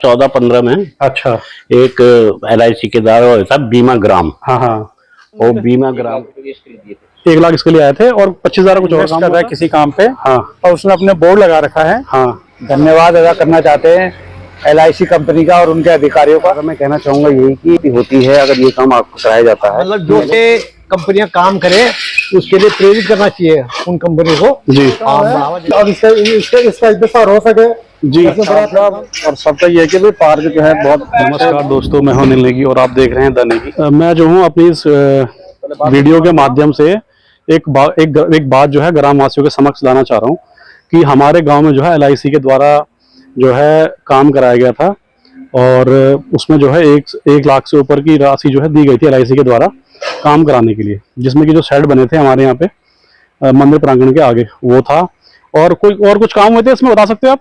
14-15 में अच्छा। एक LIC के द्वारा था बीमा ग्राम। हाँ हाँ। और बीमा ग्राम 1 लाख इसके लिए आए थे और 25,000 कुछ और काम कर रहा है किसी काम पे। हाँ। और उसने अपने बोर्ड लगा रखा है। हाँ। धन्यवाद अदा करना चाहते हैं LIC कंपनी का और उनके अधिकारियों का। मैं कहना चाहूंगा यही कि होती है अगर ये काम आपको कराया जाता है, मतलब जो कंपनियां काम करें उसके लिए प्रेरित करना चाहिए उन कंपनी को जी। और इसका इस्तेमाल हो सके जी। और सबका ये है कि भाई पार्क जो है बहुत। नमस्कार दोस्तों, मैं हूं अनिल नेगी और आप देख रहे हैं द नेगी। मैं जो हूं अपनी इस वीडियो के माध्यम से एक बात जो है ग्रामवासियों के समक्ष लाना चाह रहा हूं कि हमारे गांव में जो है LIC के द्वारा जो है काम कराया गया था और उसमें जो है 1 लाख से ऊपर की राशि जो है दी गई थी LIC के द्वारा काम कराने के लिए, जिसमें कि जो शेड बने थे हमारे यहाँ पे मंदिर प्रांगण के आगे वो था। और कुछ काम हुए थे इसमें, बता सकते हो आप?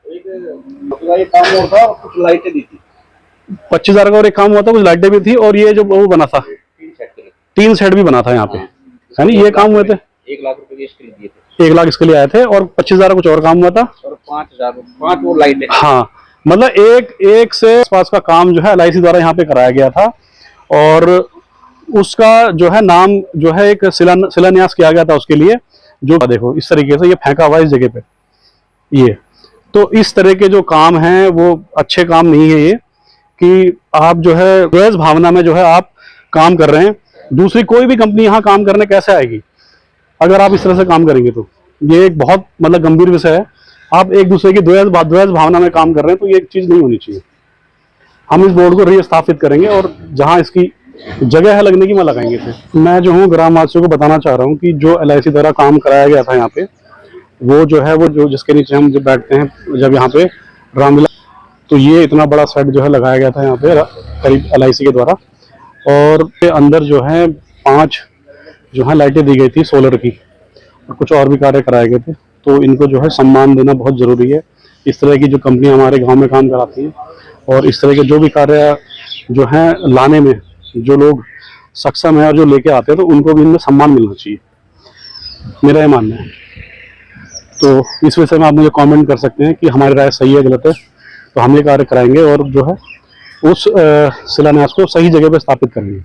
एक काम और था, कुछ लाइटें दी थी 25,000 का और एक काम हुआ था, कुछ लाइटें भी थी और ये जो वो बना था 3 शेड भी बना था यहाँ पे, है नहीं? ये काम हुए थे। 1 लाख रुपए इसके लिए दिए थे। 1 लाख इसके लिए आए थे और 25,000 कुछ और काम हुआ था और 5 वो लाइटें। हाँ, मतलब एक से आसपास का काम जो है LIC द्वारा यहाँ पे कराया गया था और उसका जो है नाम जो है एक शिलान्यास किया गया था उसके लिए। जो देखो इस तरीके से ये फेंका हुआ है इस जगह पे, ये तो इस तरह के जो काम हैं वो अच्छे काम नहीं है। ये कि आप जो है द्वेष भावना में जो है आप काम कर रहे हैं, दूसरी कोई भी कंपनी यहाँ काम करने कैसे आएगी अगर आप इस तरह से काम करेंगे? तो ये एक बहुत मतलब गंभीर विषय है। आप एक दूसरे की द्वेष भावना में काम कर रहे हैं, तो ये एक चीज नहीं होनी चाहिए। हम इस बोर्ड को रीस्थापित करेंगे और जहां इसकी जगह है लगने की वहां लगाएंगे थे। मैं जो हूँ ग्रामवासियों को बताना चाह रहा हूँ कि जो LIC द्वारा काम कराया गया था यहाँ पे, वो जो है वो जो जिसके नीचे हम जब बैठते हैं जब यहाँ पे रामलीला, तो ये इतना बड़ा सेट जो है लगाया गया था यहाँ पे करीब LIC के द्वारा। और अंदर जो है 5 जो है लाइटें दी गई थी सोलर की और कुछ और भी कार्य कराए गए थे। तो इनको जो है सम्मान देना बहुत ज़रूरी है। इस तरह की जो कंपनी हमारे गांव में काम कराती है और इस तरह के जो भी कार्य जो हैं लाने में जो लोग सक्षम है और जो लेके आते हैं, तो उनको भी इनमें सम्मान मिलना चाहिए, मेरा ये मानना है। तो इस विषय में आप मुझे कमेंट कर सकते हैं कि हमारी राय सही है गलत है, तो हम ये कार्य कराएंगे और जो है उस शिलान्यास को सही जगह पे स्थापित करेंगे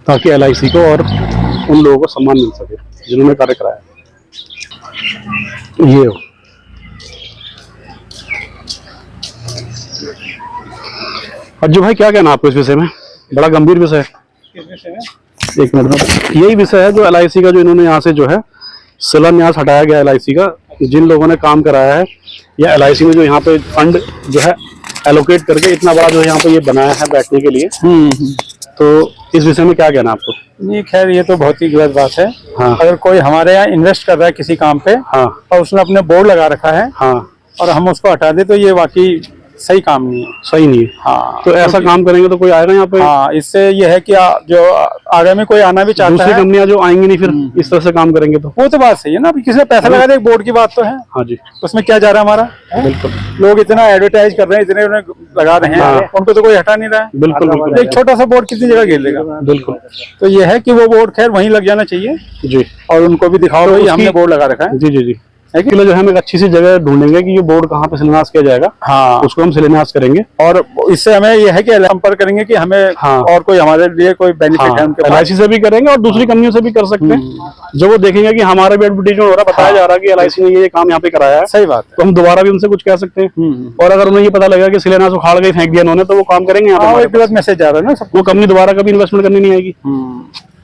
ताकि LIC को और उन लोगों को सम्मान मिल सके जिन्होंने कार्य कराया। ये हो अज्जू भाई, क्या कहना आपको इस विषय में? बड़ा गंभीर विषय है। एक मिनट में, यही विषय है जो LIC का जो इन्होंने यहाँ से जो है शिलान्यास हटाया गया LIC का, जिन लोगों ने काम कराया है या LIC में जो यहाँ पे फंड जो है एलोकेट करके इतना बड़ा जो है यहाँ पे ये बनाया है बैठने के लिए। तो इस विषय में क्या कहना आपको? नहीं, खैर ये तो बहुत ही गलत बात है। हाँ। अगर कोई हमारे यहाँ इन्वेस्ट कर रहा है किसी काम पे, हाँ, और उसने अपने बोर्ड लगा रखा है, हाँ, और हम उसको हटा दे, तो ये वाकई सही काम नहीं है। सही नहीं है। हाँ, तो ऐसा काम करेंगे तो कोई आएगा यहाँ पे? हाँ, इससे ये है कि जो आगे में कोई आना भी चाहता दूसरी है, कंपनियां जो आएंगी नहीं फिर इस तरह से काम करेंगे तो वो तो बात सही है ना। अभी किसी ने पैसा लगा दिया, एक बोर्ड की बात तो है। हाँ जी, उसमें क्या जा रहा है हमारा? बिल्कुल। लोग इतना एडवर्टाइज कर रहे हैं, इतने उन्हें लगा रहे हैं, हाँ। उनको तो कोई हटा नहीं रहा है। बिल्कुल बिल्कुल एक छोटा सा बोर्ड कितनी जगह घेर लेगा? बिल्कुल। तो ये है कि वो बोर्ड खैर वहीं लग जाना चाहिए जी, और उनको भी दिखाओ भाई हमने बोर्ड लगा रखा है। जी जी जी। एक किलो जो है हम एक अच्छी सी जगह ढूंढेंगे कि ये बोर्ड कहाँ पे शिलान्यास किया जाएगा। हाँ, उसको हम शिलान्यास करेंगे और इससे हमें यह है कि संपर्क करेंगे कि हमें हाँ। और कोई हमारे लिए कोई बेनिफिट हाँ, है उनके पास। LIC से भी करेंगे और दूसरी कंपनियों से भी कर सकते हैं। जब वो देखेंगे कि हमारा भी एडवर्टाइजमेंट हो रहा है, बताया जा रहा है कि LIC ने ये काम यहाँ पे कराया है, सही बात है, तो हम दोबारा भी उनसे कुछ कह सकते हैं। और अगर उन्हें ये पता लगा कि शिलान्यास उखाड़ के फेंक दिया उन्होंने, तो वो काम करेंगे यहाँ पे, एक गलत मैसेज जा रहा है ना सबको। वो कंपनी दोबारा कभी इन्वेस्टमेंट करनी नहीं आएगी।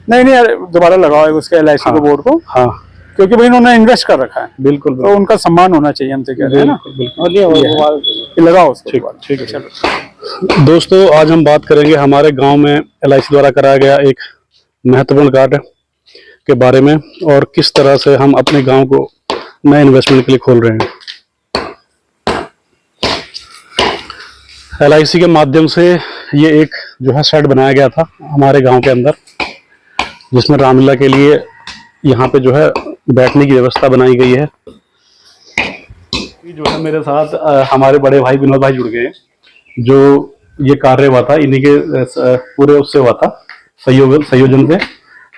नहीं नहीं, दोबारा लगाओ उसके LIC के बोर्ड को, हाँ, क्योंकि भाई उन्होंने इन्वेस्ट कर रखा है। बिल्कुल, तो उनका सम्मान होना चाहिए, हमसे कह रहे हैं ना। बिल्कुल। लगाओ उसको। ठीक है, चलो। दोस्तों, आज हम बात करेंगे हमारे गांव में LIC द्वारा कराया गया एक महत्वपूर्ण कार्य के बारे में और किस तरह से हम अपने गांव को नए इन्वेस्टमेंट के लिए खोल रहे हैं। LIC के माध्यम से ये एक जो है शेड बनाया गया था हमारे गांव के अंदर, जिसमें रामलीला के लिए यहाँ पे जो है बैठने की व्यवस्था बनाई गई है। जो है मेरे साथ हमारे बड़े भाई विनोद भाई जुड़ गए हैं, जो ये कार्य हुआ था इन्हीं के पूरे उससे हुआ था संयोजन से।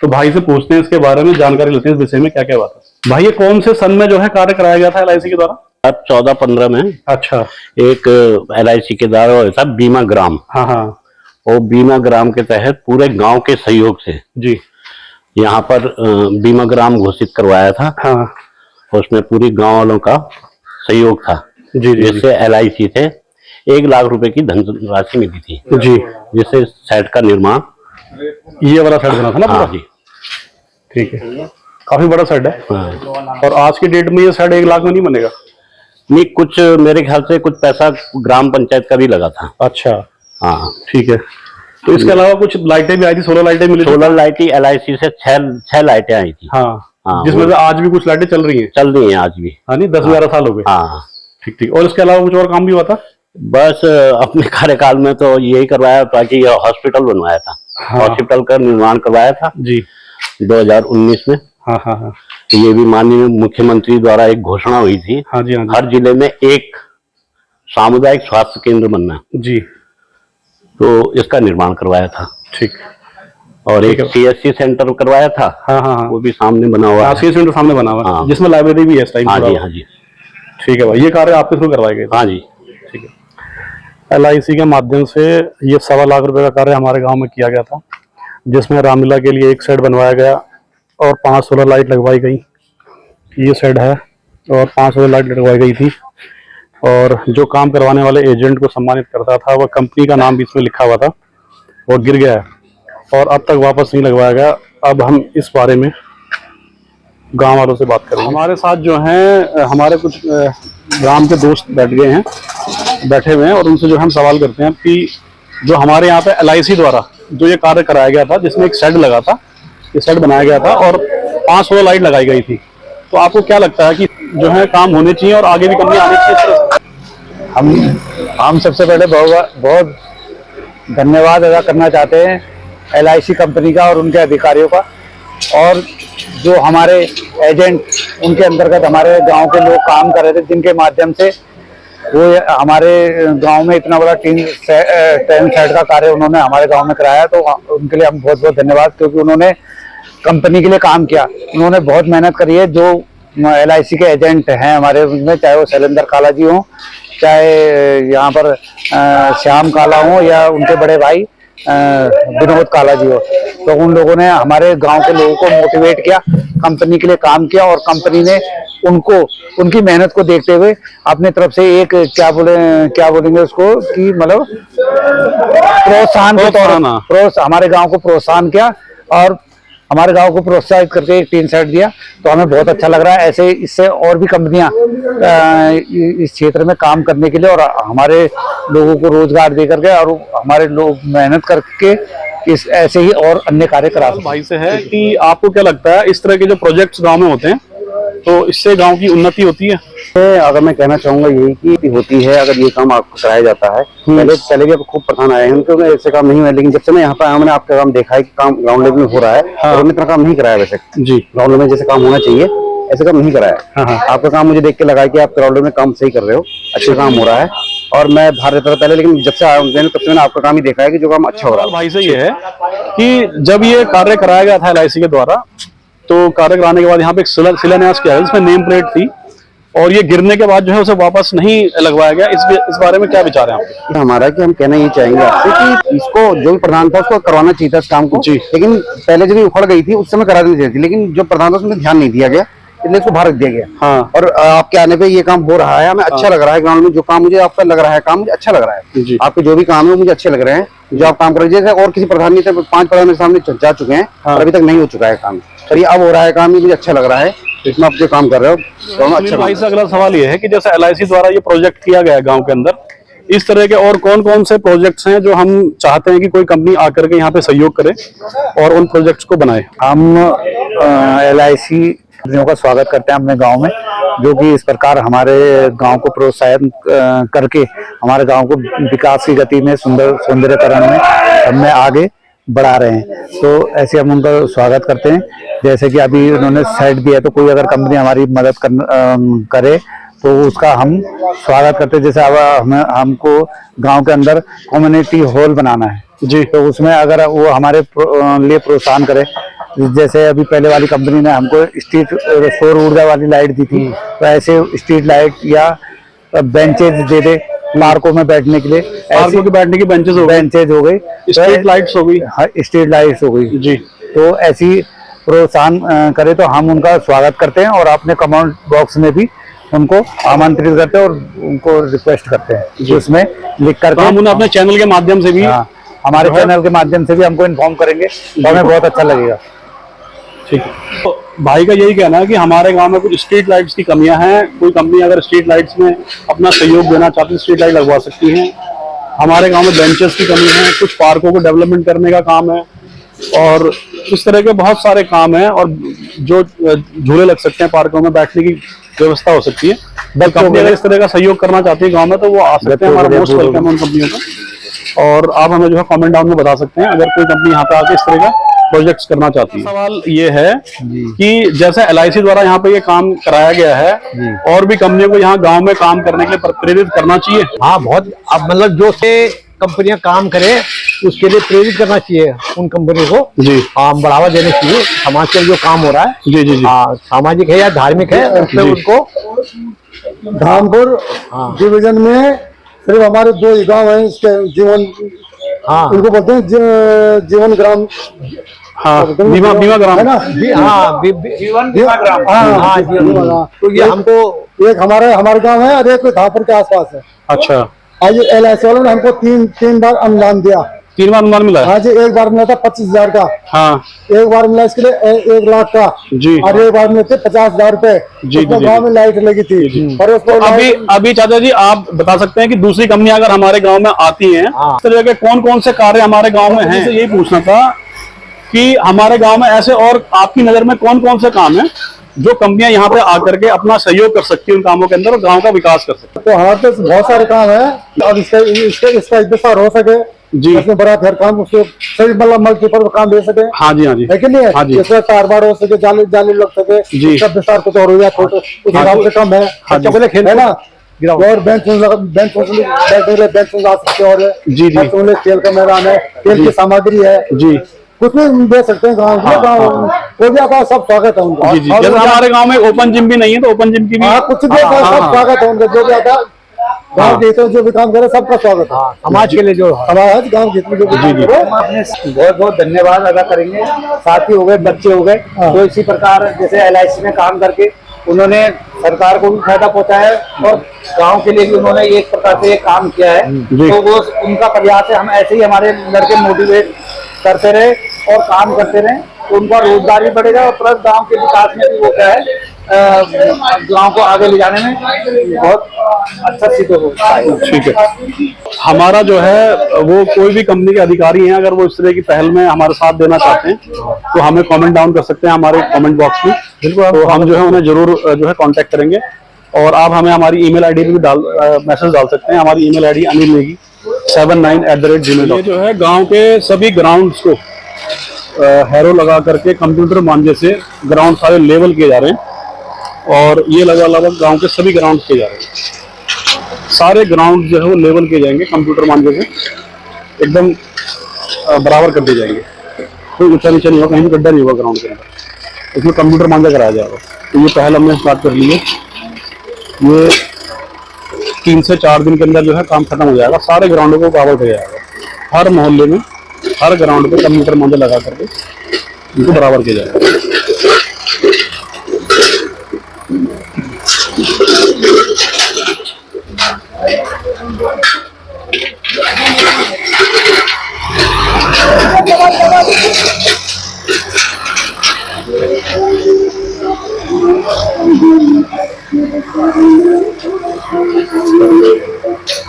तो भाई से पूछते हैं इसके बारे में, जानकारी लेते हैं इस विषय में क्या क्या हुआ था। भाई, ये कौन से सन में जो है कार्य कराया गया था LIC के द्वारा? 14-15 में अच्छा। एक LIC के द्वारा हुआ था बीमा ग्राम। हाँ हाँ और बीमा ग्राम के तहत पूरे गांव के सहयोग से जी। यहाँ पर बीमा ग्राम घोषित करवाया था। हाँ उसमें पूरी गांव वालों का सहयोग था। जी जी जी जिससे LIC से 1 लाख रुपए की धनराशि मिली थी जी। जिससे सेट का निर्माण, ये वाला सेट बना था ना हाँ पूरा? जी, ठीक है, काफी बड़ा सेट है। हाँ। और आज की डेट में ये सेट 1 लाख में नहीं बनेगा? नहीं, कुछ मेरे ख्याल से कुछ पैसा ग्राम पंचायत का भी लगा था। अच्छा हाँ ठीक है। तो इसके अलावा कुछ लाइटें भी आई थी, सोलर लाइटें मिली थी? सोलर लाइटें LIC से 6 लाइटें आई थी। हाँ हाँ, जिसमें से आज भी कुछ लाइटें चल रही हैं? चल रही हैं आज भी। हाँ नहीं, 10-11 साल हो गए। हाँ ठीक ठीक। और इसके अलावा कुछ और काम भी हुआ था? बस अपने कार्यकाल में तो यही करवाया था कि ये हॉस्पिटल बनवाया था। हाँ। हॉस्पिटल का निर्माण करवाया था जी 2019 में। हाँ हाँ हाँ ये भी माननीय मुख्यमंत्री द्वारा एक घोषणा हुई थी। हाँ जी हाँ जी हर जिले में एक सामुदायिक स्वास्थ्य केंद्र बनना, जी। तो इसका निर्माण करवाया था। ठीक। और ठीक एक है। CSC सेंटर करवाया था। हाँ हाँ हाँ, वो भी सामने बना हुआ है। CSC सेंटर सामने बना हुआ है, हाँ। जिसमें लाइब्रेरी भी है इस टाइम? हाँ जी, हाँ जी, ठीक है भाई, ये कार्य आपके थ्रू करवाए गए थे? हाँ जी। ठीक है। LIC के माध्यम से ये 1.25 लाख रुपए का कार्य हमारे गांव में किया गया था, जिसमें रामलीला के लिए एक शेड बनवाया गया और 5 सोलर लाइट लगवाई गई। ये शेड है और 5 सोलर लाइट लगवाई गई थी। और जो काम करवाने वाले एजेंट को सम्मानित करता था, वह कंपनी का नाम बीच में लिखा हुआ था, वो गिर गया है और अब तक वापस नहीं लगवाया गया। अब हम इस बारे में गांव वालों से बात करेंगे। हमारे साथ जो हैं हमारे कुछ ग्राम के दोस्त बैठे हुए हैं और उनसे जो हम सवाल करते हैं कि जो हमारे यहाँ पे LIC द्वारा जो ये कार्य कराया गया था, जिसमें एक शेड लगा था, ये शेड बनाया गया था और 5 सोलर लाइट लगाई गई थी, तो आपको क्या लगता है कि जो है काम होने चाहिए और आगे भी कंपनी आनी चाहिए? हम सबसे पहले बहुत धन्यवाद अदा करना चाहते हैं LIC कंपनी का और उनके अधिकारियों का, और जो हमारे एजेंट उनके अंतर्गत हमारे गांव के लोग काम कर रहे थे, जिनके माध्यम से वो हमारे गांव में इतना बड़ा टेंट सेट का कार्य उन्होंने हमारे गांव में कराया। तो उनके लिए हम बहुत बहुत धन्यवाद, क्योंकि उन्होंने कंपनी के लिए काम किया, उन्होंने बहुत मेहनत करी है। जो LIC के एजेंट हैं हमारे उनमें, चाहे वो शैलेंद्र काला जी हों, चाहे यहाँ पर श्याम काला हो, या उनके बड़े भाई विनोद काला जी हो, तो उन लोगों ने हमारे गांव के लोगों को मोटिवेट किया, कंपनी के लिए काम किया, और कंपनी ने उनको उनकी मेहनत को देखते हुए अपनी तरफ से एक क्या बोलेंगे उसको कि मतलब प्रोत्साहन के तौर पर हमारे गांव को प्रोत्साहन किया और हमारे गांव को प्रोत्साहित करके एक टीन सेट दिया। तो हमें बहुत अच्छा लग रहा है। ऐसे इससे और भी कंपनियां इस क्षेत्र में काम करने के लिए और हमारे लोगों को रोजगार दे करके, और हमारे लोग मेहनत करके इस ऐसे ही और अन्य कार्य करा सकते हैं। भाई से है कि आपको क्या लगता है इस तरह के जो प्रोजेक्ट्स गांव में होते हैं तो इससे गांव की उन्नति होती है? अगर मैं कहना चाहूंगा यही कि होती है अगर ये काम आपको कराया जाता है। पहले भी अब खूब प्रधान आए हैं, उनको ऐसे काम नहीं हुआ, लेकिन जब से मैं यहाँ पे आया मैंने आपका काम देखा है कि काम ग्राउंड लेवल में हो रहा है। और हमने इतना काम नहीं कराया वैसे जी, ग्राउंड लेवल में जैसे काम होना चाहिए ऐसे काम नहीं कराया। आपका काम मुझे देख के लगा कि आप ग्राउंड लेवल में काम सही कर रहे हो, अच्छा काम हो रहा है। और मैं बाहर रहता था पहले, लेकिन जब से आया मैंने तब से मैंने आपका काम ही देखा है कि जो काम अच्छा हो रहा है। भाई से ये है कि जब ये कार्य कराया गया था LIC के द्वारा, तो कार्य कराने के बाद यहाँ पे एक शिलान्यास किया गया जिसमें नेम प्लेट थी, और ये गिरने के बाद जो है उसे वापस नहीं लगवाया गया। इस बारे में क्या विचार है आपके? हमारा कि हम कहना ये चाहेंगे आपसे कि इसको जो भी प्रधान था उसको करवाना चाहिए था इस काम को, लेकिन पहले जब उखड़ गई थी उस समय करा देनी चाहिए थी, लेकिन जो प्रधान था उसमें ध्यान नहीं दिया गया, इसलिए इसको बाहर रख दिया गया। हाँ। और आपके आने पे ये काम हो रहा है, हमें अच्छा लग रहा है। ग्राउंड में जो काम मुझे आपका लग रहा है, काम मुझे अच्छा लग रहा है। आपके जो भी काम है मुझे अच्छे लग रहे हैं, जो आप काम कर रहे हैं। और किसी प्रधान नहीं थे, 5 प्रधान मेरे सामने जा चुके हैं और अभी तक नहीं हो चुका है काम, पर ये अब हो रहा है काम, ये मुझे अच्छा लग रहा है। इसमें आप जो काम कर रहे हो दोनों अच्छा। भाई से अगला सवाल ये है कि जैसे LIC द्वारा ये प्रोजेक्ट किया गया है गांव के अंदर, इस तरह के और कौन कौन से प्रोजेक्ट्स हैं जो हम चाहते हैं कि कोई कंपनी आकर के यहाँ पे सहयोग करे और उन प्रोजेक्ट्स को बनाए? हम LIC का स्वागत करते हैं अपने गांव में, जो कि इस प्रकार हमारे गांव को प्रोत्साहन करके हमारे गांव को विकास की गति में, सौंदर्यकरण में हमें आगे बढ़ा रहे हैं। तो ऐसे हम उनका स्वागत करते हैं। जैसे कि अभी उन्होंने साइड दिया, तो कोई अगर कंपनी हमारी मदद करे तो उसका हम स्वागत करते हैं। जैसे अब हमको गांव के अंदर कम्युनिटी हॉल बनाना है जी, तो उसमें अगर वो हमारे लिए प्रोत्साहन करे जैसे अभी पहले वाली कंपनी ने हमको स्ट्रीट सौर ऊर्जा वाली लाइट दी थी, तो ऐसे स्ट्रीट लाइट या बेंचेज दे दे पार्कों में बैठने के लिए, पार्कों के बैठने की बेंचेस हो गई, बेंचेज हो गई, स्ट्रीट लाइट्स हो गई। हाँ, स्ट्रीट लाइट्स हो गई जी। तो ऐसी प्रोत्साहन करे तो हम उनका स्वागत करते हैं और अपने कमेंट बॉक्स में भी उनको आमंत्रित करते हैं और उनको रिक्वेस्ट करते हैं जो उसमें लिख करके हम उन्हें अपने चैनल के माध्यम से भी, हमारे चैनल के माध्यम से भी हमको इन्फॉर्म करेंगे तो हमें बहुत अच्छा लगेगा। ठीक है। तो भाई का यही कहना है कि हमारे गांव में कुछ स्ट्रीट लाइट्स की कमियां हैं, कोई कंपनी अगर स्ट्रीट लाइट्स में अपना सहयोग देना चाहती है स्ट्रीट लाइट लगवा सकती हैं। हमारे गांव में बेंचेस की कमी है, कुछ पार्कों को डेवलपमेंट करने का काम है और इस तरह के बहुत सारे काम हैं और जो झूले लग सकते हैं पार्कों में, बैठने की व्यवस्था हो सकती है। कंपनी अगर इस तरह का सहयोग करना चाहती है गांव में तो वो आ सकते हैं, हमारा मोस्ट वेलकम है उन कंपनियों का। और आप हमें जो है कमेंट डाउन में बता सकते हैं अगर कोई कंपनी यहाँ पे आके इस तरह का प्रोजेक्ट्स करना चाहती है। सवाल ये है कि जैसे LIC द्वारा यहाँ पे ये काम कराया गया है, और भी कंपनियों को यहाँ गांव में काम करने के लिए प्रेरित करना चाहिए। हाँ, बहुत। अब मतलब जो से कंपनियां काम करें उसके लिए प्रेरित करना चाहिए उन कंपनी को। जी हाँ, बढ़ावा देना चाहिए। समाज के जो काम हो रहा है, जी जी जी, हाँ, सामाजिक है या धार्मिक है, उसमें उनको धामपुर डिवीजन में सिर्फ हमारे 2 ही गांव हैं इसके जीवन, हाँ, उनको बोलते हैं जीवन ग्राम, हाँ, बीमा ग्राम है ना। हाँ, जीवन बीमा ग्राम, हाँ, हाँ, जीवन। तो ये हमको एक हमारे गांव है और एक धामपुर के आसपास है। अच्छा, आज LIC वालों ने हमको तीन बार अनुदान दिया। 3 बार अनुदान मिला है? हाँ जी, एक बार मिला था 25,000 का, हाँ एक बार मिला इसके लिए 1 लाख का जी, और एक बार मिले थे 50,000 रुपए। जी, गाँव में लाइट लगी थी और उसको अभी चाचा जी आप बता सकते हैं कि दूसरी कंपनी अगर हमारे गांव में आती हैं, इस तरह के कौन कौन से कार्य हमारे गांव में हैं? यही पूछना था कि हमारे गांव में ऐसे और आपकी नजर में कौन कौन से काम है जो कंपनियां यहाँ पे आकर के अपना सहयोग कर सकती है उन कामों के अंदर और गांव का विकास कर सकती तो हमारे पास बहुत सारे काम है और इसका विस्तार हो सके जी। इसमें बड़ा घर काम उसको सही मतलब मल्टीपल काम दे सके, हाँ जी, हाँ जी, है कि नहीं? हाँ जी, इसमें तार बाड़ हो सके, जाली लग सके, जी। इसका विस्तार कुछ और हो जाए, छोटे उस हिसाब से कम है। बच्चों के लिए खेल है ना, और बेंच बैठने के लिए बेंच ला सकते हैं और जी जी, बच्चों के लिए खेल का मैदान है, खेल की सामग्री है जी, कुछ भी दे सकते हैं गाँव में। कोई भी आता है सब स्वागत है उनका। जी जी। जैसे हमारे गांव में ओपन जिम भी नहीं है तो ओपन जिम की भी कुछ भी सब स्वागत है उनका। जो भी आता है गाँव के जो भी काम करे सबका स्वागत है। समाज के लिए जो समाज गाँव के जो भी काम करे बहुत बहुत धन्यवाद अदा करेंगे। साथी हो गए, बच्चे हो गए, तो इसी प्रकार जैसे LIC में काम करके उन्होंने सरकार को भी फायदा पहुंचाया है और गांव के लिए भी उन्होंने एक प्रकार से काम किया है। तो वो उनका प्रयास है, हम ऐसे ही हमारे लड़के मोटिवेट करते रहे और काम करते रहे तो उनका रोजगार भी बढ़ेगा और प्लस गांव के विकास में भी वो क्या है गांव को आगे ले जाने में बहुत अच्छा सिद्ध होता है। ठीक है। हमारा जो है वो कोई भी कंपनी के अधिकारी हैं अगर वो इस तरह की पहल में हमारे साथ देना चाहते हैं तो हमें कमेंट डाउन कर सकते हैं हमारे कमेंट बॉक्स में। तो हम जो है उन्हें जरूर जो है कांटेक्ट करेंगे और आप हमें हमारी ईमेल आईडी भी मैसेज डाल सकते हैं। हमारी email ID Anil Negi 79@gmail। ये जो है गांव के सभी ग्राउंड्स को हैरो लगा करके कंप्यूटर मांझे से ग्राउंड सारे लेवल किए जा रहे हैं और ये लगभग गांव के सभी ग्राउंड किए जा रहे हैं। सारे ग्राउंड जो है वो लेवल किए जाएंगे कंप्यूटर मांझे से, एकदम बराबर कर दिए जाएंगे। कोई ऊंचा नीचा नहीं होगा, कहीं भी गड्ढा नहीं होगा ग्राउंड के अंदर, इसमें कंप्यूटर मांझा कराया जाएगा। तो ये पहल हमने स्टार्ट कर ली है। ये 3 से 4 दिन के अंदर जो है काम खत्म हो जाएगा। सारे ग्राउंडों को कवर किया जाएगा। हर मोहल्ले में हर ग्राउंड पे कंप्यूटर मांझा लगा करके इनको बराबर किया जाएगा।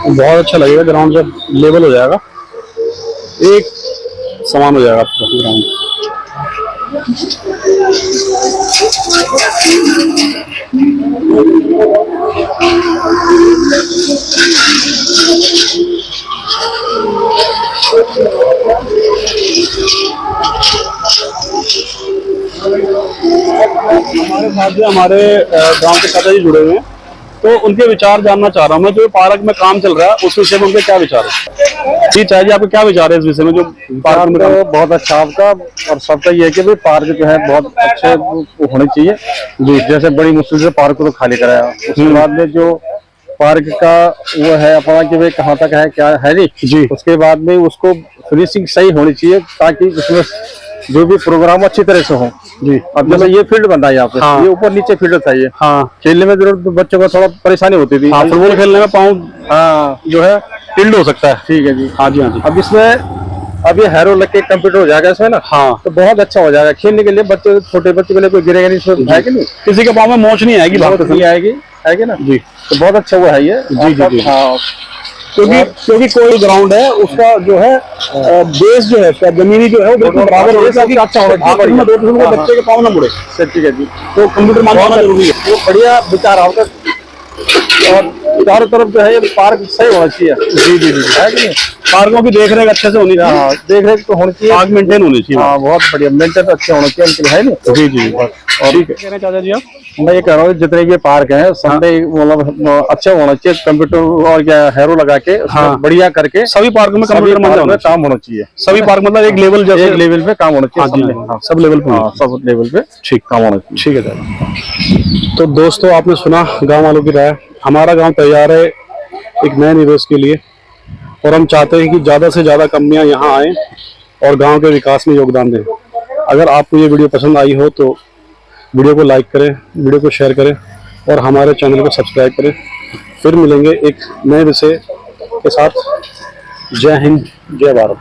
बहुत अच्छा लगेगा ग्राउंड जब लेवल हो जाएगा, एक समान हो जाएगा आपका ग्राउंड। हमारे साथ जो हमारे गांव के चाचा जी जुड़े हुए हैं तो उनके विचार जानना चाह रहा हूँ मैं। जो पार्क में काम चल रहा है उस विषय में उनके क्या विचार है? जी चाहिए आपके क्या विचार है इस विषय में जो पार्क में तो बहुत अच्छा आपका और सबका ये है कि भाई पार्क जो है बहुत अच्छे होने चाहिए जी। जैसे बड़ी मुश्किल से पार्क को तो खाली कराया, उसके बाद में जो पार्क का वो है अपना कि भाई कहाँ तक है क्या है नहीं जी, उसके बाद में उसको फिनिशिंग सही होनी चाहिए ताकि उसमें जो भी प्रोग्राम अच्छी तरह से हो जी। अब जैसे ये फील्ड बन रहा है यहाँ पे, हाँ। ये ऊपर नीचे फील्ड था ये, हाँ खेलने में जरूर बच्चों को थोड़ा परेशानी होती थी। हाँ, फुटबॉल खेलने में पाँव हाँ जो है टिल्ड हो सकता है। ठीक है जी। हाँ जी हाँ जी। अब इसमें अब ये हैरो लग के कंप्यूटर हो जाएगा इसमें ना, हाँ तो बहुत अच्छा हो जाएगा खेलने के लिए। बच्चे छोटे बच्चे के लिए कोई गिरेगा नहीं, इसमें है कि नहीं, किसी के पाँव में मोच नहीं आएगी, बात नहीं आएगी, है कि ना जी। तो बहुत अच्छा वो है ये जी जी जी। हाँ। क्योंकि कोई ग्राउंड है उसका जो है बेस जो है उसका जमीनी जो है वो बिल्कुल बराबर हो ताकि अच्छा हो, दो किस्म के बच्चे के पाँव ना मुड़े। ठीक है जी। तो कंप्यूटर मानना जरूरी है। वो बढ़िया विचार आपका, और चारों तरफ जो है ये पार्क सही होना चाहिए जी जी जी, है कि नहीं। पार्कों की देख रेख अच्छे से होनी चाहिए, हाँ देख रेख तो होनी चाहिए, पार्क मेंटेन होनी चाहिए। हाँ बहुत बढ़िया मेंटेन अच्छे होना चाहिए उनके लिए, है नहीं। जी जी और ठीक है। कह रहे हैं चाचा जी आप? मैं ये कह रहा हूँ जितने भी पार्क हैं सबने मतलब अच्छा होना चाहिए, कंप्यूटर और क्या हैरो लगा के उसमें हाँ। बढ़िया करके सभी पार्कों में कंप्यूटर में काम होना चाहिए। सभी पार्क मतलब एक लेवल जैसे एक लेवल पे काम होना हाँ चाहिए, जी, सबने। हाँ, सब लेवल पे हाँ सब लेवल पे ठीक काम होना चाहिए। ठीक है सर। तो दोस्तों आपने सुना गांव वालों की राय। हमारा गांव तैयार है एक नए निवेश के लिए और हम चाहते हैं कि ज़्यादा से ज़्यादा कंपनियां यहां आएं और गांव के विकास में योगदान दें। अगर आपको ये वीडियो पसंद आई हो तो वीडियो को लाइक करें, वीडियो को शेयर करें और हमारे चैनल को सब्सक्राइब करें। फिर मिलेंगे एक नए विषय के साथ। जय हिंद, जय भारत।